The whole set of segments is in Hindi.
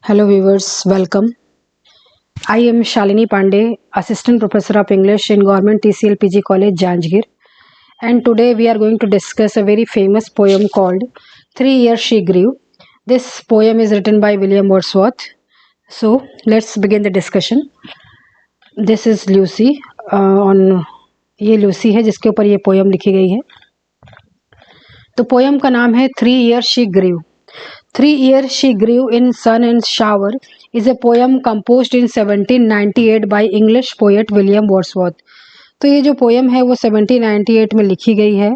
Hello viewers, welcome. I am Shalini Pandey, Assistant Professor of English in Government TCL PG College, Janjgir. And today we are going to discuss a very famous poem called 3 Years She Grew. This poem is written by William Wordsworth. So let's begin the discussion. This is Lucy. ये लूसी है जिसके ऊपर ये पोएम लिखी गई है. तो पोएम का नाम है 3 Years She Grew. 3 Years She Grew in Sun and Shower is a poem composed in 1798 by English poet William Wordsworth. तो ये जो पोएम है वो 1798 में लिखी गई है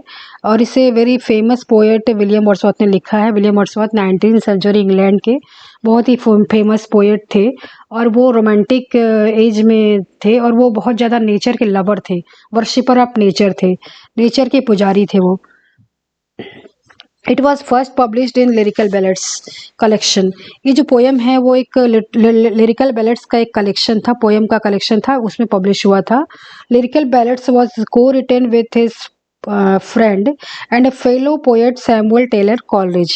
और इसे very famous poet William Wordsworth ने लिखा है. विलियम वर्ड्सवर्थ 19वीं सेंचुरी इंग्लैंड के बहुत ही फेमस पोएट थे और वो रोमांटिक एज में थे और वो बहुत ज़्यादा नेचर के लवर थे, वर्शिपर ऑफ नेचर थे, नेचर के पुजारी थे वो. It was first published in lyrical ballads collection. ये जो पोएम है वो एक लिरिकल बैलेट्स का एक कलेक्शन था, पोएम का कलेक्शन था, उसमें पब्लिश हुआ था. Lyrical ballads was co written with his friend and a fellow poet Samuel Taylor Coleridge.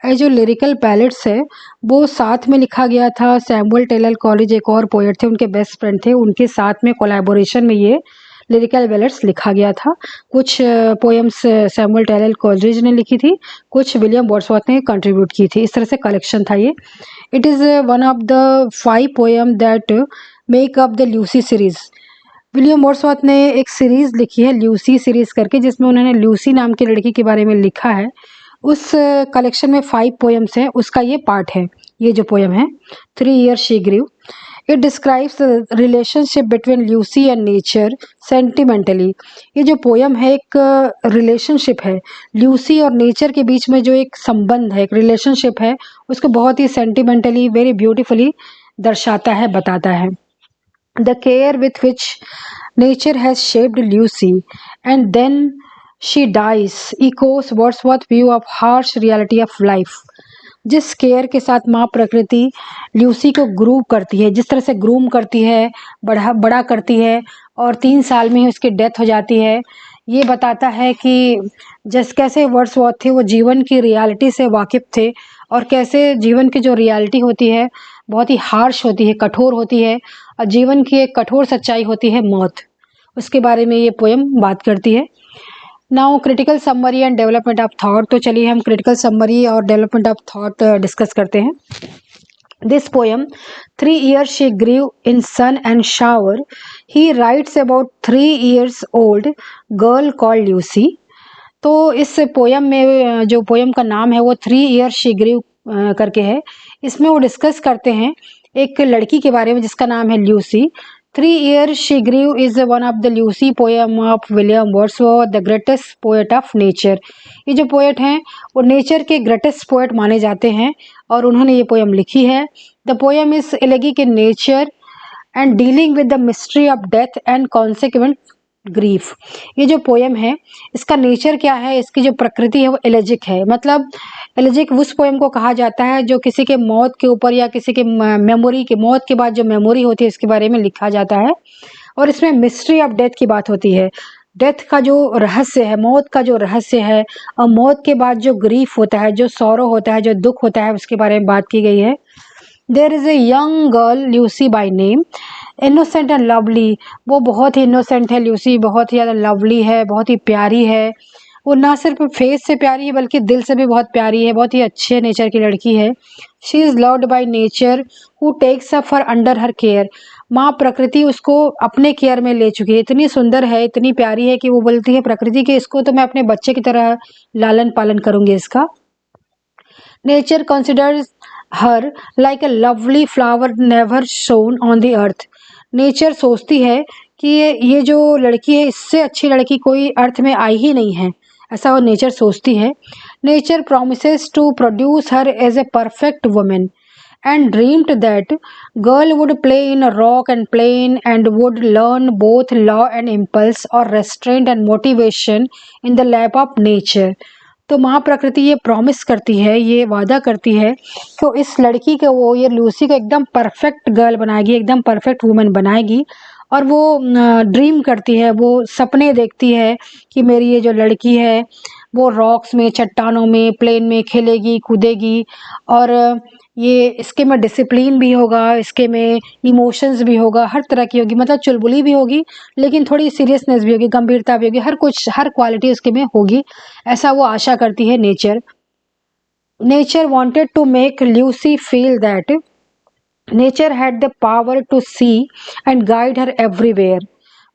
ये जो लिरिकल बैलेट्स है वो साथ में लिखा गया था. सैमुअल टेलर कॉलरिज एक और पोएट थे, उनके बेस्ट फ्रेंड थे, उनके साथ में कोलैबोरेशन में ये लिरिकल बैलेट्स लिखा गया था. कुछ पोएम्स सैमुअल टेलर कॉलरिज ने लिखी थी, कुछ विलियम वर्ड्सवर्थ ने कंट्रीब्यूट की थी. इस तरह से कलेक्शन था ये. It is one of the 5 poem that make up the Lucy series. William Wordsworth ने एक सीरीज़ लिखी है ल्यूसी सीरीज़ करके, जिसमें उन्होंने ल्यूसी नाम की लड़की के बारे में लिखा है. उस कलेक्शन में 5 पोएम्स हैं, उसका ये पार्ट है. ये जो पोएम है 3 Years She Grew. It describes the relationship between Lucy and nature sentimentally. ये जो पोएम है एक रिलेशनशिप है, ल्यूसी और नेचर के बीच में जो एक संबंध है, एक रिलेशनशिप है, उसको बहुत ही सेंटिमेंटली वेरी ब्यूटीफुली दर्शाता है, बताता है. The care with which nature has shaped Lucy and then she dies echoes Wordsworth's view of harsh reality of life. जिस केयर के साथ माँ प्रकृति ल्यूसी को ग्रूव करती है, जिस तरह से ग्रूम करती है, बड़ा करती है और 3 साल में ही उसकी डेथ हो जाती है, ये बताता है कि कैसे वर्ड्सवर्थ थे वो जीवन की रियलिटी से वाकिफ़ थे और कैसे जीवन की जो रियलिटी होती है बहुत ही हार्श होती है, कठोर होती है और जीवन की एक कठोर सच्चाई होती है मौत. उसके बारे में ये पोएम बात करती है. Now critical summary and development of thought. तो चलिए हम क्रिटिकल समरी और डेवलपमेंट ऑफ थॉट डिस्कस करते हैं. This poem 3 Years She Grew in Sun and Shower. He writes about 3 years old girl called Lucy. तो इस पोएम में जो पोएम का नाम है वो 3 Years She Grew करके है. इसमें वो डिस्कस करते हैं एक लड़की के बारे में जिसका नाम है Lucy. 3 Years She Grew is one of the Lucy poem of William Wordsworth, the greatest poet of nature. ये जो पोएट हैं वो नेचर के ग्रेटेस्ट पोएट माने जाते हैं और उन्होंने ये पोएम लिखी है. The poem is elegiac in nature and dealing with the mystery of death and consequent grief. ये जो पोएम है इसका नेचर क्या है, इसकी जो प्रकृति है वो एलेजिक है. मतलब एलेजिक उस पोएम को कहा जाता है जो किसी के मौत के ऊपर या किसी के मेमोरी के मौत के बाद जो मेमोरी होती है इसके बारे में लिखा जाता है. और इसमें मिस्ट्री ऑफ डेथ की बात होती है, डेथ का जो रहस्य है, मौत का जो रहस्य है और मौत के बाद जो ग्रीफ होता है, जो सौरो होता है, जो दुख होता है, उसके बारे में बात की गई है. There is a young girl Lucy by name, innocent and lovely. वो बहुत ही इनोसेंट है ल्यूसी, बहुत ही ज़्यादा लवली है, बहुत ही प्यारी है. वो ना सिर्फ फेस से प्यारी है बल्कि दिल से भी बहुत प्यारी है, बहुत ही अच्छे नेचर की लड़की है. She is loved by nature who takes up her under her care. माँ प्रकृति उसको अपने केयर में ले चुकी है. इतनी सुंदर है, इतनी प्यारी है कि वो बोलती है प्रकृति के इसको तो मैं अपने बच्चे की तरह लालन पालन करूँगी इसका. Nature considers her like a lovely flower never shown on the earth. Nature सोचती है कि ये जो लड़की है इससे अच्छी लड़की कोई अर्थ में आई ही नहीं है, ऐसा वो नेचर सोचती है. Nature promises to produce her as a perfect women and dreamed that girl would play in a rock and plain and would learn both law and impulse or restraint and motivation in the lap of nature. तो माँ प्रकृति ये प्रॉमिस करती है, ये वादा करती है कि इस लड़की को वो ये लूसी को एकदम परफेक्ट गर्ल बनाएगी, एकदम परफेक्ट वुमेन बनाएगी. और वो ड्रीम करती है, वो सपने देखती है कि मेरी ये जो लड़की है वो रॉक्स में, चट्टानों में, प्लेन में खेलेगी, कूदेगी और ये इसके में डिसिप्लिन भी होगा, इसके में इमोशंस भी होगा, हर तरह की होगी, मतलब चुलबुली भी होगी लेकिन थोड़ी सीरियसनेस भी होगी, गंभीरता भी होगी, हर कुछ हर क्वालिटी उसके में होगी, ऐसा वो आशा करती है nature. Nature wanted to make Lucy feel that nature had the power to see and guide her everywhere,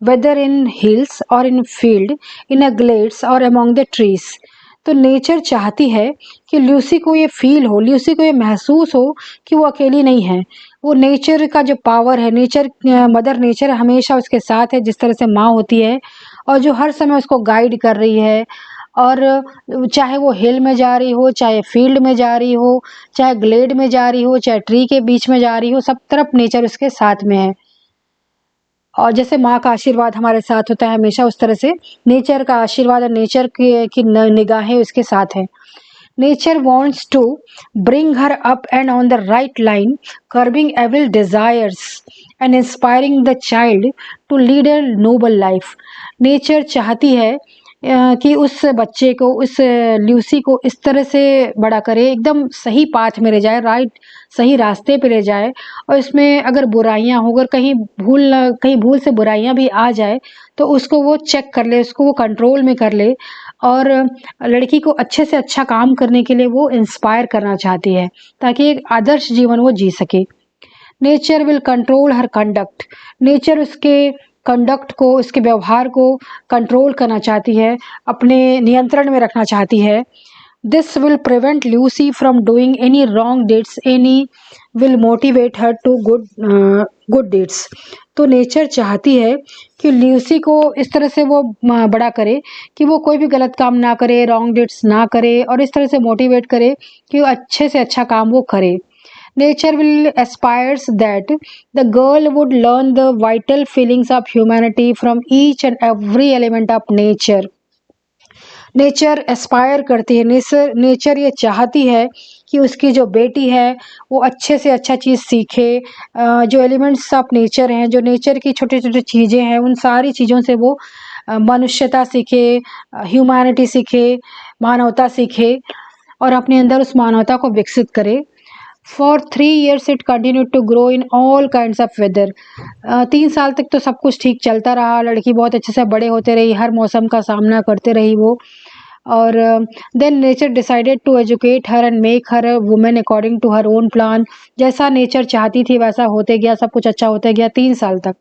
whether in hills or in field, in a glades or among the trees. तो नेचर चाहती है कि ल्यूसी को ये फील हो, ल्यूसी को ये महसूस हो कि वो अकेली नहीं है। वो नेचर का जो पावर है, नेचर मदर नेचर हमेशा उसके साथ है, जिस तरह से माँ होती है और जो हर समय उसको गाइड कर रही है। और चाहे वो हिल में जा रही हो, चाहे फील्ड में जा रही हो, चाहे ग्लेड में जा रही हो, चाहे ट्री के बीच में जा रही हो, सब तरफ नेचर उसके साथ में है। और जैसे माँ का आशीर्वाद हमारे साथ होता है हमेशा, उस तरह से नेचर का आशीर्वाद और नेचर की निगाहें उसके साथ है। Nature wants to bring her up and on the right line, curbing evil desires and inspiring the child to lead a noble life. Nature चाहती है कि उस बच्चे को, उस ल्यूसी को इस तरह से बड़ा करे, एकदम सही पाथ में ले जाए, राइट सही रास्ते पे ले जाए। और इसमें अगर बुराइयां हो, अगर कहीं भूल से बुराइयां भी आ जाए तो उसको वो चेक कर ले, उसको वो कंट्रोल में कर ले। और लड़की को अच्छे से अच्छा काम करने के लिए वो इंस्पायर करना चाहती है ताकि एक आदर्श जीवन वो जी सके। Nature will control her conduct. Nature उसके कंडक्ट को, उसके व्यवहार को कंट्रोल करना चाहती है, अपने नियंत्रण में रखना चाहती है। This will prevent Lucy from doing any wrong deeds, any will motivate her to good deeds. तो नेचर चाहती है कि ल्यूसी को इस तरह से वो बड़ा करे कि वो कोई भी गलत काम ना करे, रॉन्ग डीड्स ना करे, और इस तरह से मोटिवेट करे कि वो अच्छे से अच्छा काम वो करे। Nature will aspires that the girl would learn the vital feelings of humanity from each and every element of nature. Nature Aspire करती है, नेचर ये चाहती है कि उसकी जो बेटी है वो अच्छे से अच्छा चीज़ सीखे। जो एलिमेंट्स ऑफ नेचर हैं, जो नेचर की छोटी छोटी चीज़ें हैं, उन सारी चीज़ों से वो मनुष्यता सीखे, ह्यूमैनिटी सीखे, मानवता सीखे और अपने अंदर उस मानवता को विकसित करे। For 3 years it continued to grow in all kinds of weather. 3 साल तक तो सब कुछ ठीक चलता रहा, लड़की बहुत अच्छे से बड़े होते रही, हर मौसम का सामना करते रही वो। और then nature decided to educate her and make her a woman according to her own plan. जैसा नेचर चाहती थी वैसा होते गया, सब कुछ अच्छा होते गया 3 साल तक।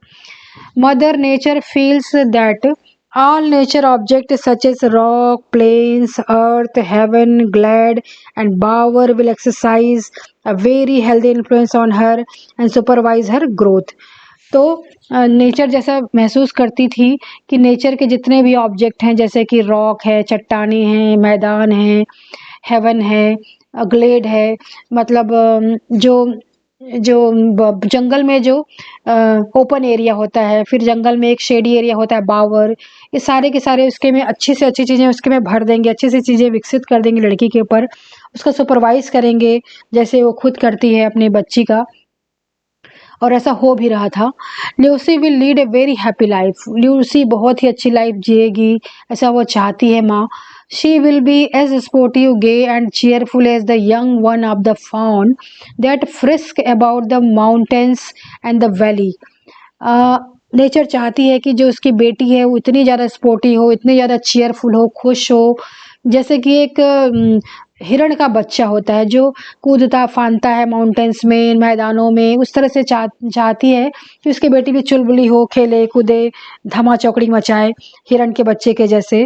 Mother Nature feels that all nature objects such as rock, plains, earth, heaven, glade and bower will exercise a very healthy influence on her and supervise her growth. तो नेचर जैसा महसूस करती थी कि नेचर के जितने भी ऑब्जेक्ट हैं, जैसे कि रॉक है, चट्टानी है, मैदान है, हेवन है, ग्लेड है, मतलब जो जंगल में जो ओपन एरिया होता है, फिर जंगल में एक शेडी एरिया होता है, बावर, ये सारे के सारे उसके में अच्छी से अच्छी चीज़ें उसके में भर देंगे, अच्छी से चीज़ें विकसित कर देंगे लड़की के ऊपर, उसका सुपरवाइज करेंगे जैसे वो खुद करती है अपनी बच्ची का। और ऐसा हो भी रहा था। Lucy will lead a very happy life. Lucy बहुत ही अच्छी लाइफ जिएगी, ऐसा वो चाहती है माँ। She will be as sportive, gay and cheerful as the young one of the fawn that frisk about the mountains and the valley. Nature चाहती है कि जो उसकी बेटी है वो इतनी ज़्यादा स्पोर्टिव हो, इतनी ज़्यादा चीयरफुल हो, खुश हो, जैसे कि एक हिरण का बच्चा होता है जो कूदता फांदता है माउंटेन्स में, मैदानों में, उस तरह से चाहती है कि उसकी बेटी भी चुलबुली हो, खेले कूदे, धमा चौकड़ी मचाए हिरण के बच्चे के जैसे।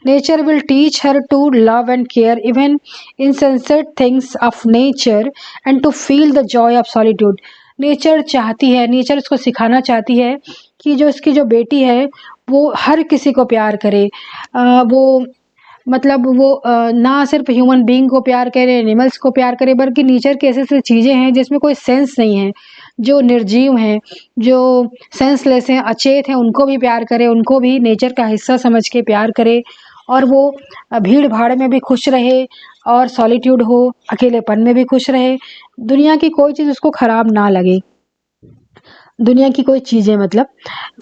Nature will teach her to love and care even insensate things of nature and to feel the joy of solitude. Nature चाहती है, नेचर उसको सिखाना चाहती है कि जो इसकी जो बेटी है वो हर किसी को प्यार करे। वो मतलब वो ना सिर्फ ह्यूमन बीइंग को प्यार करे, एनिमल्स को प्यार करे, बल्कि नेचर की ऐसी ऐसी चीज़ें हैं जिसमें कोई सेंस नहीं है, जो निर्जीव हैं, जो सेंसलेस हैं, अचेत हैं, उनको भी प्यार करे, उनको भी नेचर का हिस्सा समझ के प्यार करे। और वो भीड़ भाड़ में भी खुश रहे और सॉलिट्यूड हो, अकेलेपन में भी खुश रहे, दुनिया की कोई चीज़ उसको ख़राब ना लगे। दुनिया की कोई चीज़ें मतलब।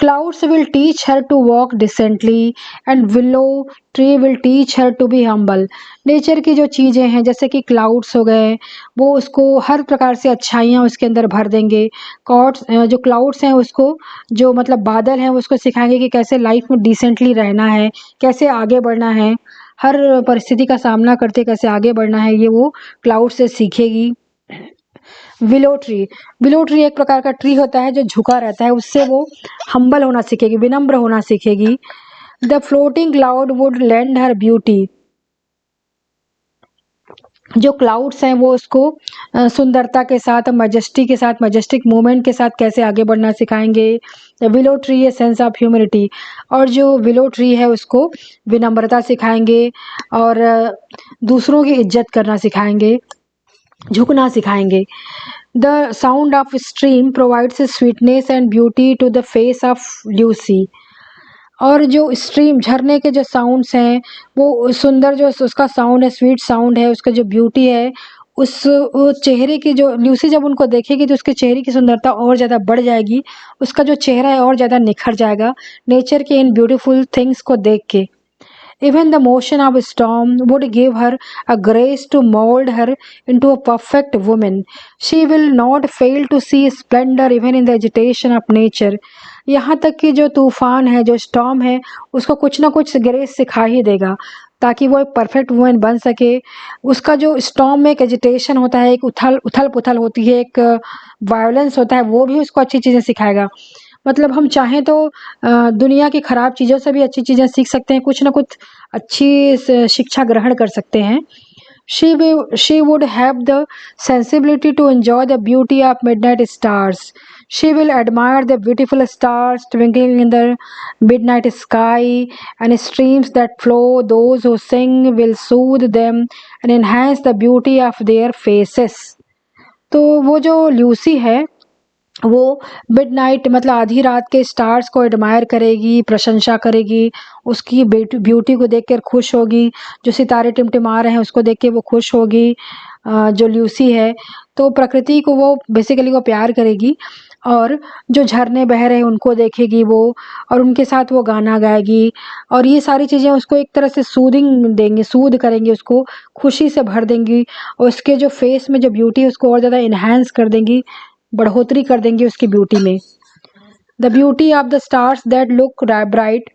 Clouds will teach her to walk decently and willow tree will teach her to be humble. Nature की जो चीज़ें हैं जैसे कि क्लाउड्स हो गए, वो उसको हर प्रकार से अच्छाइयाँ उसके अंदर भर देंगे। कॉड्स जो क्लाउड्स हैं उसको, जो मतलब बादल हैं, उसको सिखाएंगे कि कैसे लाइफ में डिसेंटली रहना है, कैसे आगे बढ़ना है, हर परिस्थिति का सामना करते कैसे आगे बढ़ना है, ये वो क्लाउड से सीखेगी। विलो ट्री एक प्रकार का ट्री होता है जो झुका रहता है, उससे वो हम्बल होना सीखेगी, विनम्र होना सीखेगी। The floating cloud would lend her beauty. जो क्लाउड्स हैं वो उसको सुंदरता के साथ, मजेस्टी के साथ, मजेस्टिक मूवमेंट के साथ कैसे आगे बढ़ना सिखाएंगे। Willow tree a sense of humility, और जो विलो ट्री है उसको विनम्रता सिखाएंगे और दूसरों की इज्जत करना सिखाएंगे, झुकना सिखाएंगे। The sound of stream provides sweetness and beauty to the face of Lucy. और जो स्ट्रीम, झरने के जो साउंड्स हैं, वो सुंदर जो उसका साउंड है, स्वीट साउंड है, उसका जो ब्यूटी है, वो चेहरे की, जो ल्यूसी जब उनको देखेगी तो उसके चेहरे की सुंदरता और ज़्यादा बढ़ जाएगी, उसका जो चेहरा है और ज़्यादा निखर जाएगा नेचर के इन ब्यूटीफुल थिंग्स को देख के। Even the motion of a storm would give her a grace to mold her into a perfect woman. She will not fail to see splendor even in the agitation of nature. यहाँ तक कि जो तूफान है, जो स्टॉर्म है, उसको कुछ ना कुछ ग्रेस सिखा ही देगा ताकि वो एक परफेक्ट वुमेन बन सके। उसका जो स्टॉर्म में एक एजिटेशन होता है, एक उथल पुथल होती है, एक वायलेंस होता है, वो भी उसको अच्छी चीज़ें सिखाएगा। मतलब हम चाहें तो दुनिया की खराब चीज़ों से भी अच्छी चीज़ें सीख सकते हैं, कुछ ना कुछ अच्छी शिक्षा ग्रहण कर सकते हैं। She would have the sensibility to enjoy the beauty of midnight stars. She will admire the beautiful stars twinkling in the midnight sky, and streams that flow. Those who sing will soothe them and enhance the beauty of their faces. तो वो जो ल्यूसी है वो मिडनाइट मतलब आधी रात के स्टार्स को एडमायर करेगी, प्रशंसा करेगी, उसकी ब्यूटी को देखकर खुश होगी, जो सितारे टिमटिमा रहे हैं उसको देख के वो खुश होगी। जो ल्यूसी है तो प्रकृति को वो बेसिकली वो प्यार करेगी, और जो झरने बह रहे हैं उनको देखेगी वो, और उनके साथ वो गाना गाएगी, और ये सारी चीज़ें उसको एक तरह से सूदिंग देंगी, सूद करेंगी, उसको खुशी से भर देंगी, और उसके जो फेस में जो ब्यूटी है उसको और ज़्यादा इन्हांस कर देंगी, बढ़ोतरी कर देंगी उसकी ब्यूटी में। The beauty of the stars that look bright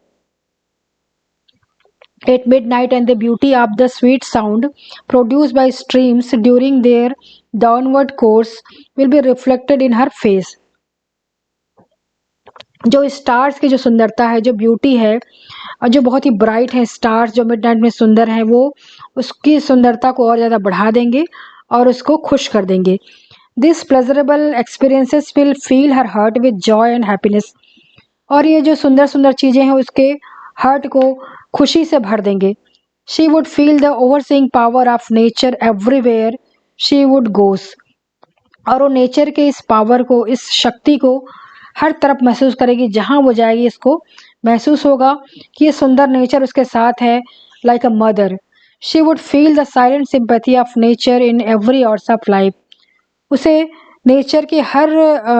at midnight and the beauty of the sweet sound produced by streams during their downward course will be reflected in her face. जो स्टार्स की जो सुंदरता है, जो ब्यूटी है, और जो बहुत ही ब्राइट है स्टार्स जो मिडनाइट में सुंदर हैं, वो उसकी सुंदरता को और ज़्यादा बढ़ा देंगे और उसको खुश कर देंगे। This pleasurable experiences will feel her heart with Joy and happiness. और ये जो सुंदर सुंदर चीज़ें हैं उसके हार्ट को खुशी से भर देंगे। She would feel the overseeing power of nature everywhere she would goes. और वो नेचर के इस पावर को, इस शक्ति को हर तरफ महसूस करेगी, जहाँ वो जाएगी इसको महसूस होगा कि ये सुंदर नेचर उसके साथ है, like a mother. She would feel the silent sympathy of nature in every hours of life. उसे नेचर की हर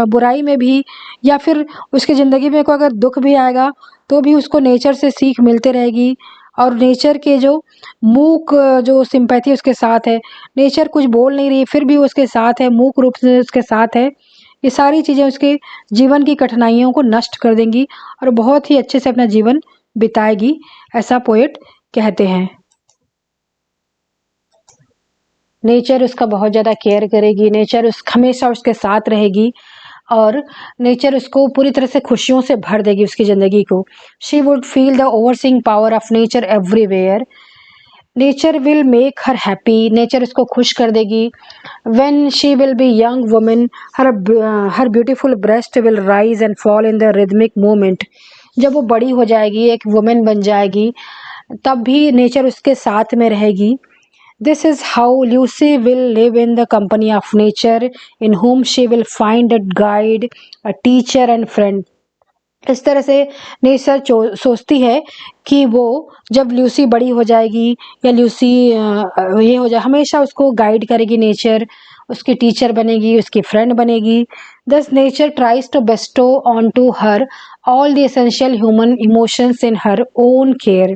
बुराई में भी, या फिर उसकी ज़िंदगी में कोई अगर दुख भी आएगा तो भी उसको नेचर से सीख मिलते रहेगी, और नेचर के जो मूक जो सिंपैथी उसके साथ है, नेचर कुछ बोल नहीं रही फिर भी उसके साथ है, मूक रूप से उसके साथ है। ये सारी चीज़ें उसके जीवन की कठिनाइयों को नष्ट कर देंगी और बहुत ही अच्छे से अपना जीवन बिताएगी, ऐसा पोएट कहते हैं। नेचर उसका बहुत ज़्यादा केयर करेगी, नेचर हमेशा उसके साथ रहेगी, और नेचर उसको पूरी तरह से खुशियों से भर देगी उसकी ज़िंदगी को। She would feel the overseeing power of nature everywhere. Nature will make her happy, nature उसको खुश कर देगी। When she will be young woman her beautiful breast will rise and fall in the rhythmic movement. जब वो बड़ी हो जाएगी, एक वुमेन बन जाएगी, तब भी नेचर उसके साथ में रहेगी। This is how Lucy will live in the company of nature, in whom she will find a guide, a teacher and friend. इस तरह से नेचर सोचती है कि वो जब ल्यूसी बड़ी हो जाएगी, या ल्यूसी ये हो जाए, हमेशा उसको गाइड करेगी नेचर, उसकी टीचर बनेगी, उसकी फ्रेंड बनेगी। Thus nature tries to bestow on to her all the essential human emotions in her own care.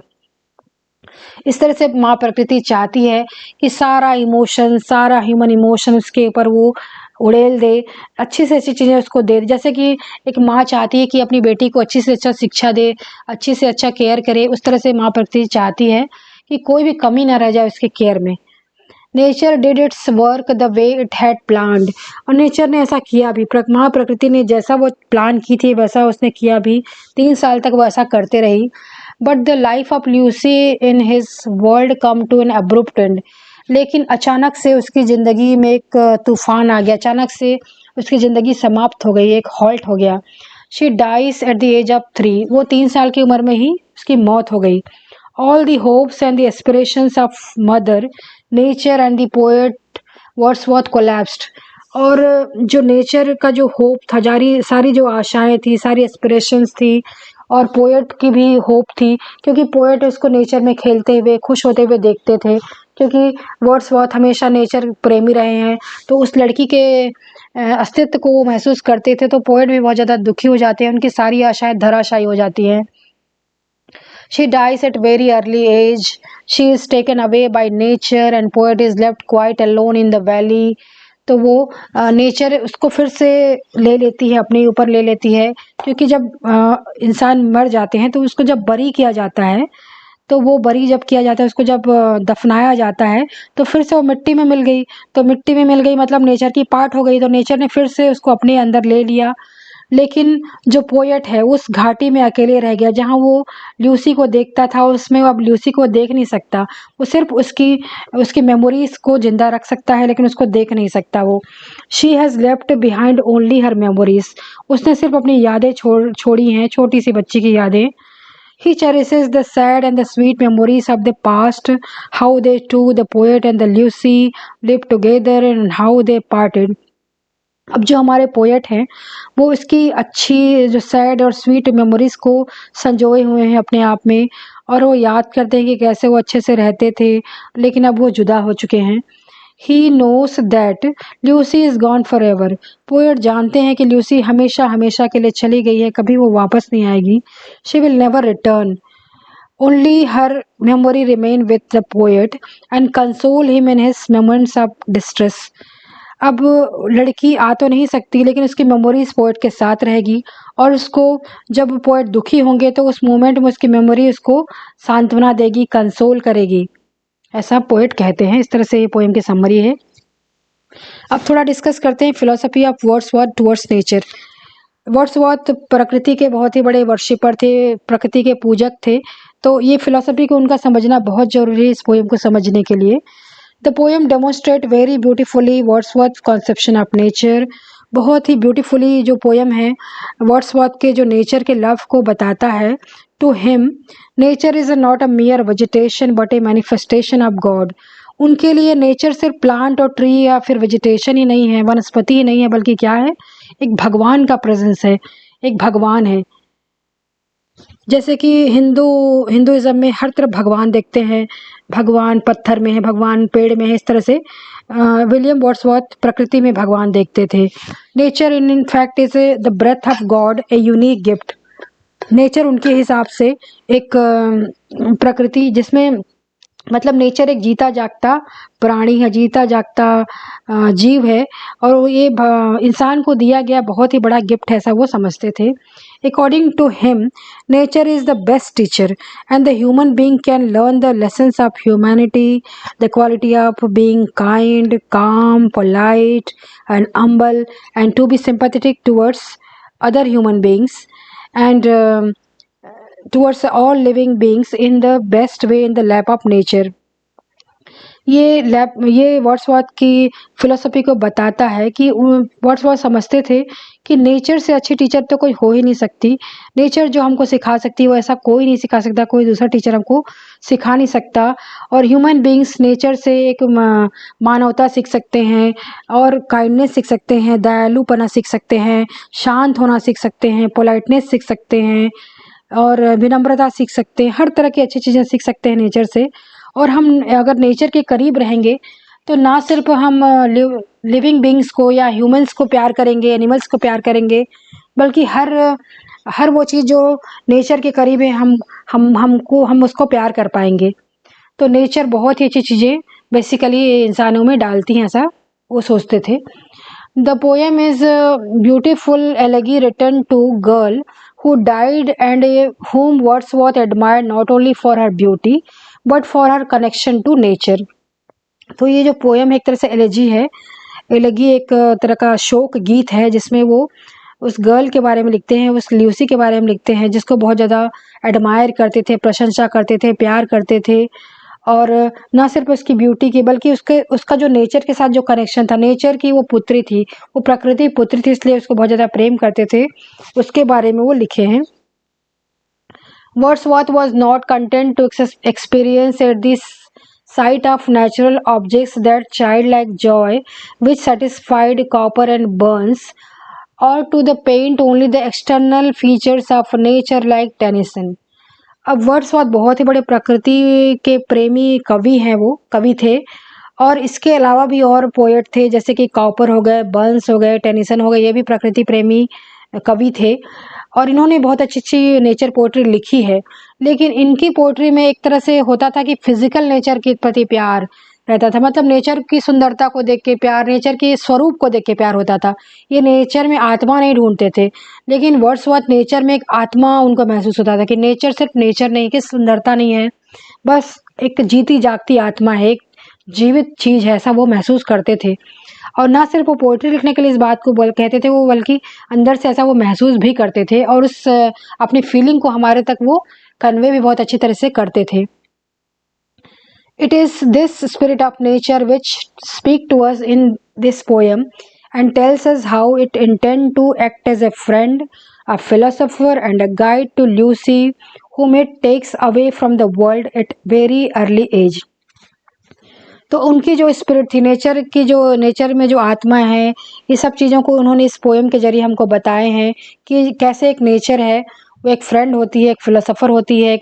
इस तरह से माँ प्रकृति चाहती है कि सारा इमोशन, सारा ह्यूमन इमोशन उसके ऊपर वो उड़ेल दे, अच्छी से अच्छी चीज़ें उसको दे। जैसे कि एक माँ चाहती है कि अपनी बेटी को अच्छी से अच्छा शिक्षा दे, अच्छी से अच्छा केयर करे, उस तरह से माँ प्रकृति चाहती है कि कोई भी कमी ना रह जाए उसके केयर में। Nature did it's work the way it had planned, और नेचर ने ऐसा किया भी। माँ प्रकृति ने जैसा वो प्लान की थी वैसा उसने किया भी। 3 साल तक वो ऐसा करते रही। But the life of Lucy in his world come to an abrupt end, लेकिन अचानक से उसकी ज़िंदगी में एक तूफान आ गया, अचानक से उसकी ज़िंदगी समाप्त हो गई, एक हॉल्ट हो गया। She dies at the age of 3, वो 3 साल की उम्र में ही उसकी मौत हो गई। All the hopes and the aspirations of mother nature and the poet Wordsworth collapsed, और जो नेचर का जो होप था, सारी जो आशाएं थी, सारी एस्पिरेशंस थी, और पोएट की भी होप थी, क्योंकि पोएट उसको नेचर में खेलते हुए खुश होते हुए देखते थे, क्योंकि वर्ड्सवर्थ हमेशा नेचर प्रेमी रहे हैं, तो उस लड़की के अस्तित्व को वो महसूस करते थे। तो पोएट भी बहुत ज़्यादा दुखी हो जाते हैं, उनकी सारी आशाएं धराशायी हो जाती हैं। She dies at very early age. She is taken away by nature and poet is left quite alone in the valley. तो वो नेचर उसको फिर से ले लेती है, अपने ऊपर ले लेती है, क्योंकि जब इंसान मर जाते हैं तो उसको जब बरी किया जाता है, तो वो बरी जब किया जाता है, उसको जब दफनाया जाता है, तो फिर से वो मिट्टी में मिल गई। तो मिट्टी में मिल गई मतलब नेचर की पार्ट हो गई, तो नेचर ने फिर से उसको अपने अंदर ले लिया। लेकिन जो पोएट है उस घाटी में अकेले रह गया, जहाँ वो ल्यूसी को देखता था उसमें अब ल्यूसी को देख नहीं सकता। वो सिर्फ उसकी मेमोरीज को जिंदा रख सकता है, लेकिन उसको देख नहीं सकता वो। She has left behind only her memories, उसने सिर्फ अपनी यादें छोड़ी हैं, छोटी सी बच्ची की यादें। He cherishes the sad and the sweet memories of the past, how they two, the poet and the Lucy, lived together and how they parted. अब जो हमारे पोएट हैं वो इसकी अच्छी जो सैड और स्वीट मेमोरीज को संजोए हुए हैं अपने आप में, और वो याद करते हैं कि कैसे वो अच्छे से रहते थे, लेकिन अब वो जुदा हो चुके हैं। He knows that Lucy is gone for ever, poet जानते हैं कि ल्यूसी हमेशा हमेशा के लिए चली गई है, कभी वो वापस नहीं आएगी। She will never return, only her memory remain with the poet and console him in his moments of distress. अब लड़की आ तो नहीं सकती, लेकिन उसकी मेमोरीज पोएट के साथ रहेगी, और उसको जब पोएट दुखी होंगे तो उस मोमेंट में उसकी मेमोरी उसको सांत्वना देगी, कंसोल करेगी, ऐसा पोएट कहते हैं। इस तरह से ये पोएम की समरी है। अब थोड़ा डिस्कस करते हैं philosophy of Wordsworth towards nature. Wordsworth प्रकृति के बहुत ही बड़े वर्शिपर थे, प्रकृति के पूजक थे, तो ये फिलोसफी को उनका समझना बहुत जरूरी है इस पोएम को समझने के लिए। The poem demonstrate very beautifully Wordsworth conception of nature, बहुत ही ब्यूटीफुली जो पोएम है वर्ड्सवर्थ के जो नेचर के लव को बताता है। To him nature is not a mere vegetation but a manifestation of God, उनके लिए नेचर सिर्फ प्लांट और ट्री या फिर वेजिटेशन ही नहीं है, वनस्पति ही नहीं है, बल्कि क्या है, एक भगवान का प्रेजेंस है, एक भगवान है। जैसे कि हिंदुइज्म में हर तरफ भगवान देखते हैं, भगवान पत्थर में है, भगवान पेड़ में है, इस तरह से विलियम वर्ड्सवर्थ प्रकृति में भगवान देखते थे। Nature in fact is the breath of God, a unique gift. Nature उनके हिसाब से एक प्रकृति जिसमें मतलब नेचर एक जीता जागता प्राणी है, जीता जागता जीव है, और ये इंसान को दिया गया बहुत ही बड़ा गिफ्ट है, ऐसा वो समझते थे। According to him nature is the best teacher and the human being can learn the lessons of humanity, the quality of being kind, calm, polite and humble and to be sympathetic towards other human beings and towards all living beings in the best way in the lap of nature। ये वर्ड्सवर्थ की फिलोसफी को बताता है कि वर्ड्सवर्थ समझते थे कि नेचर से अच्छी टीचर तो कोई हो ही नहीं सकती। नेचर जो हमको सिखा सकती है वो ऐसा कोई नहीं सिखा सकता, कोई दूसरा टीचर हमको सिखा नहीं सकता। और ह्यूमन बीइंग्स नेचर से एक मानवता सीख सकते हैं, और काइंडनेस सीख सकते हैं, दयालुपना सीख सकते हैं, शांत होना सीख सकते हैं, पोलाइटनेस सीख सकते हैं, और विनम्रता सीख सकते हैं, हर तरह की अच्छी चीज़ें सीख सकते हैं नेचर से। और हम अगर नेचर के करीब रहेंगे तो ना सिर्फ हम लिविंग बींग्स को या ह्यूमंस को प्यार करेंगे, एनिमल्स को प्यार करेंगे, बल्कि हर वो चीज़ जो नेचर के करीब है हम उसको प्यार कर पाएंगे। तो नेचर बहुत ही अच्छी चीज़ें बेसिकली इंसानों में डालती हैं, ऐसा वो सोचते थे। The poem is beautiful elegy written to girl who died and whom Wordsworth admired not only for her beauty but for her connection to nature। तो ये जो पोएम है एक तरह से एलेजी है। एलेगी एक तरह का शोक गीत है जिसमें वो उस गर्ल के बारे में लिखते हैं, उस ल्यूसी के बारे में लिखते हैं जिसको बहुत ज़्यादा एडमायर करते थे, प्रशंसा करते थे, प्यार करते थे। और ना सिर्फ उसकी ब्यूटी की बल्कि उसका जो नेचर के साथ जो कनेक्शन था, नेचर की वो पुत्री थी, वो प्रकृति पुत्री थी, इसलिए उसको बहुत ज़्यादा प्रेम करते थे, उसके बारे में वो लिखे हैं। Wordsworth was not content to experience at this sight of natural objects that childlike joy which satisfied Cowper and Burns, or to the paint only the external features of nature like Tennyson। अब वर्ड्सवर्थ बहुत ही बड़े प्रकृति के प्रेमी कवि हैं, वो कवि थे, और इसके अलावा भी और पोएट थे जैसे कि कॉपर हो गए, बर्न्स हो गए, टेनिसन हो गए, ये भी प्रकृति प्रेमी कवि थे और इन्होंने बहुत अच्छी अच्छी नेचर पोएट्री लिखी है। लेकिन इनकी पोएट्री में एक तरह से होता था कि फिजिकल नेचर के प्रति प्यार रहता था, मतलब नेचर की सुंदरता को देख के प्यार, नेचर के स्वरूप को देख के प्यार होता था। ये नेचर में आत्मा नहीं ढूंढते थे, लेकिन वर्ड्सवर्थ नेचर में एक आत्मा उनको महसूस होता था कि नेचर सिर्फ नेचर नहीं, कि सुंदरता नहीं है, बस एक जीती जागती आत्मा है, एक जीवित चीज़ है, ऐसा वो महसूस करते थे। और ना सिर्फ वो पोएट्री लिखने के लिए इस बात को कहते थे, वो बल्कि अंदर से ऐसा वो महसूस भी करते थे और उस अपनी फीलिंग को हमारे तक वो कन्वे भी बहुत अच्छी तरह से करते थे। It is this spirit of nature which speak to us in this poem and tells us how it intend to act as a friend, a philosopher and a guide to Lucy, whom it takes away from the world at very early age। तो उनकी जो स्पिरिट थी, नेचर की जो नेचर में जो आत्मा है, ये सब चीज़ों को उन्होंने इस पोएम के जरिए हमको बताए हैं कि कैसे एक नेचर है वो एक फ्रेंड होती है, एक फिलोसोफर होती है,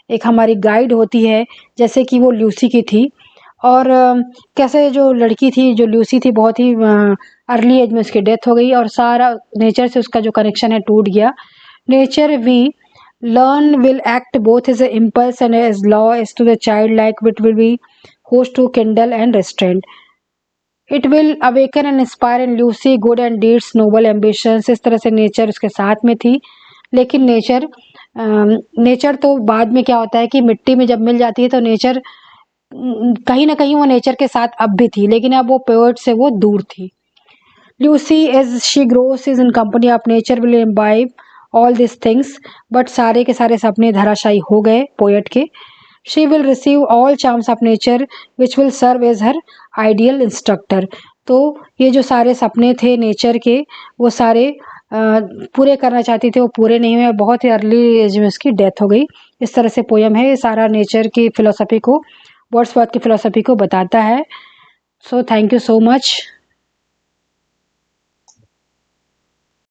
एक हमारी गाइड होती है जैसे कि वो ल्यूसी की थी। और कैसे जो लड़की थी, जो ल्यूसी थी, बहुत ही अर्ली एज में उसकी डेथ हो गई और सारा नेचर से उसका जो कनेक्शन है टूट गया। Nature we learn will act both as an impulse and as law as to the child like which will be host to kindle and restraint। It will awaken and inspire in Lucy good and deeds, noble ambitions। इस तरह से नेचर उसके साथ में थी। लेकिन नेचर तो बाद में क्या होता है कि मिट्टी में जब मिल जाती है तो नेचर कहीं ना कहीं वो नेचर के साथ अब भी थी, लेकिन अब वो पोएट से वो दूर थी। Lucy as she grows is in company of nature will imbibe all these things, but सारे के सारे सपने धराशायी हो गए पोएट के। She will receive all charms of nature which will serve as her ideal instructor। तो ये जो सारे सपने थे नेचर के वो सारे पूरे करना चाहती थी, वो पूरे नहीं हुए, बहुत ही अर्ली एज में उसकी डेथ हो गई। इस तरह से पोएम है, ये सारा नेचर की फिलोसफी को, वर्ड्सवर्थ की फिलोसफी को बताता है। So thank you so much.